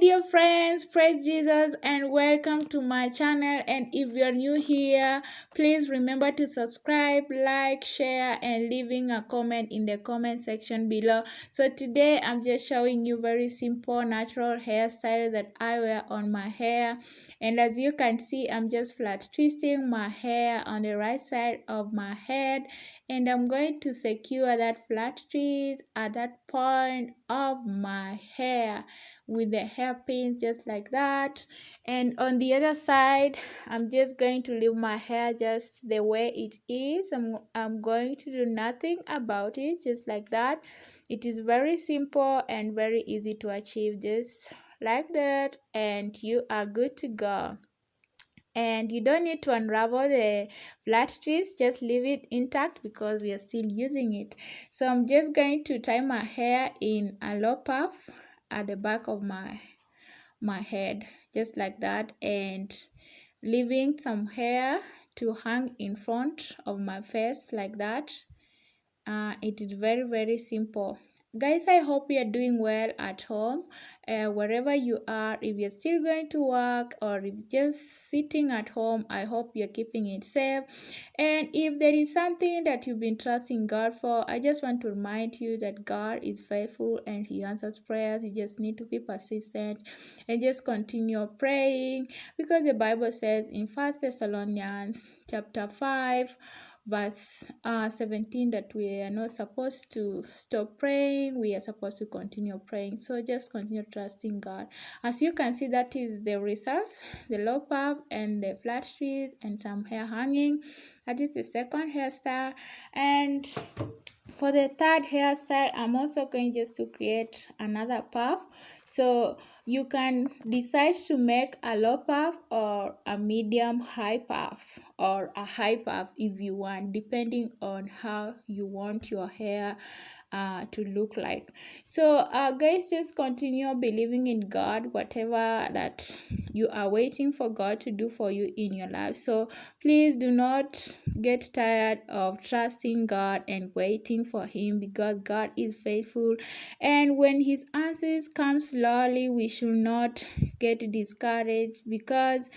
dear friends, praise Jesus and welcome to my channel. And if you're new here, please remember to subscribe, like, share and leaving a comment in the comment section below. So today I'm just showing you very simple natural hairstyles that I wear on my hair. And as you can see, I'm just flat twisting my hair on the right side of my head, and I'm going to secure that flat twist at that point of my hair with the hairpin, just like that. And on the other side, I'm just going to leave my hair just the way it is. I'm going to do nothing about it, just like that. It is very simple and very easy to achieve, just like that, and you are good to go. And you don't need to unravel the flat twist, just leave it intact because we are still using it. So I'm just going to tie my hair in a low puff at the back of my head, just like that, and leaving some hair to hang in front of my face like that. It is very simple. Guys, I hope you are doing well at home, wherever you are. If you're still going to work or if just sitting at home, I hope you're keeping it safe. And if there is something that you've been trusting God for, I just want to remind you that God is faithful and He answers prayers. You just need to be persistent and just continue praying, because the Bible says in 1 Thessalonians chapter 5 verse 17 that we are not supposed to stop praying, we are supposed to continue praying. So just continue trusting God. As you can see, that is the results: the low puff and the flat twist and some hair hanging. That is the second hairstyle. And for the third hairstyle, I'm also going just to create another puff. So you can decide to make a low puff or a medium high puff or a high puff if you want, depending on how you want your hair to look like. So guys, just continue believing in God, whatever that you are waiting for God to do for you in your life. So please do not get tired of trusting God and waiting for Him, because God is faithful. And when His answers come slowly, we should not get discouraged, because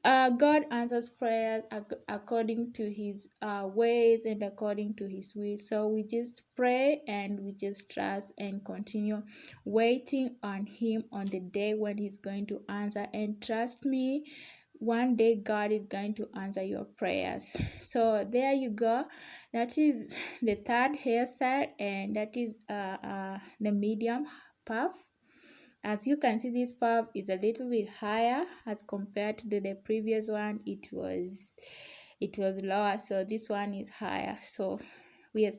God answers prayers according to His ways and according to His will. So we just pray and we just trust and continue waiting on Him on the day when He's going to answer. And trust me, one day God is going to answer your prayers. So there you go. That is the third hairstyle, and that is the medium puff. As you can see, this puff is a little bit higher as compared to the previous one. It was lower, so this one is higher. So we are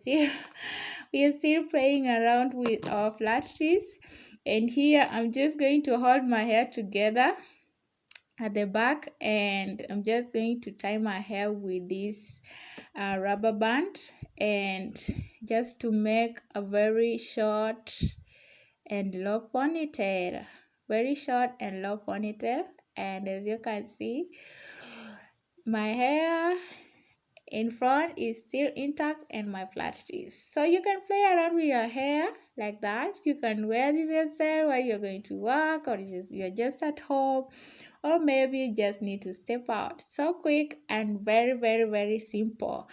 still playing around with our flat twist. And here I'm just going to hold my hair together at the back, and I'm just going to tie my hair with this rubber band, and just to make a very short and low ponytail, very short and low ponytail. And as you can see, my hair in front is still intact and my flat twist. So you can play around with your hair like that. You can wear this hairstyle while you're going to work, or you're just at home, or maybe you just need to step out. So quick and very simple.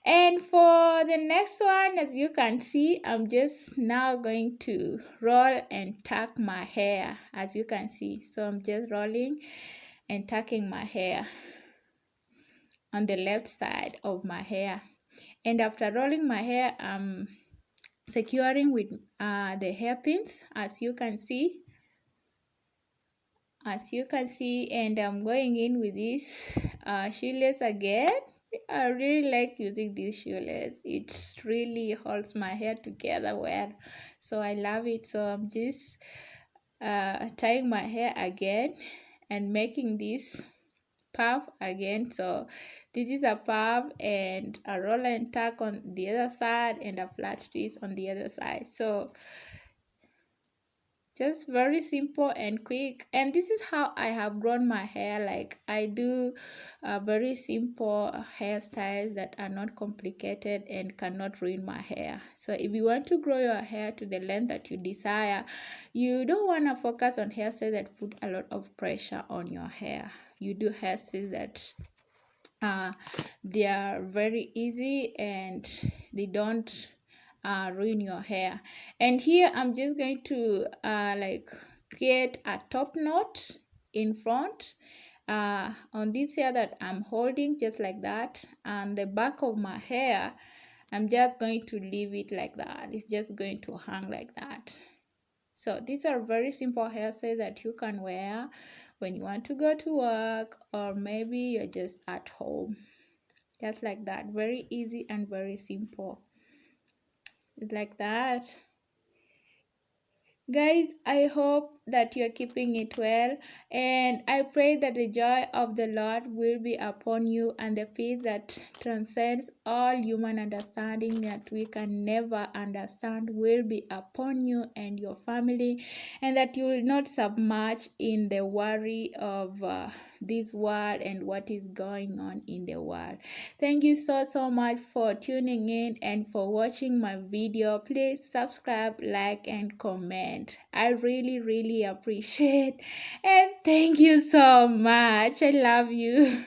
And for the next one, as you can see, I'm just now going to roll and tuck my hair, as you can see. So I'm just rolling and tucking my hair on the left side of my hair. And after rolling my hair, I'm securing with the hairpins, as you can see. And I'm going in with this shoelace again. I really like using this shoelace. It really holds my hair together well, so I love it. So I'm just tying my hair again and making this puff again. So this is a puff and a roll and tuck on the other side and a flat twist on the other side. So just very simple and quick. And this is how I have grown my hair. Like I do very simple hairstyles that are not complicated and cannot ruin my hair. So if you want to grow your hair to the length that you desire, you don't want to focus on hairstyles that put a lot of pressure on your hair. You do hairstyles that they are very easy and they don't ruin your hair. And here I'm just going to like create a top knot in front on this hair that I'm holding, just like that. And the back of my hair, I'm just going to leave it like that. It's just going to hang like that. So these are very simple hairstyles that you can wear when you want to go to work, or maybe you're just at home. Just like that. Very easy and very simple. It's like that. Guys, I hope that you're keeping it well, and I pray that the joy of the Lord will be upon you, and the peace that transcends all human understanding that we can never understand will be upon you and your family, and that you will not submerge in the worry of this world and what is going on in the world. Thank you so much for tuning in and for watching my video. Please subscribe, like, and comment. I really appreciate, and thank you so much. I love you.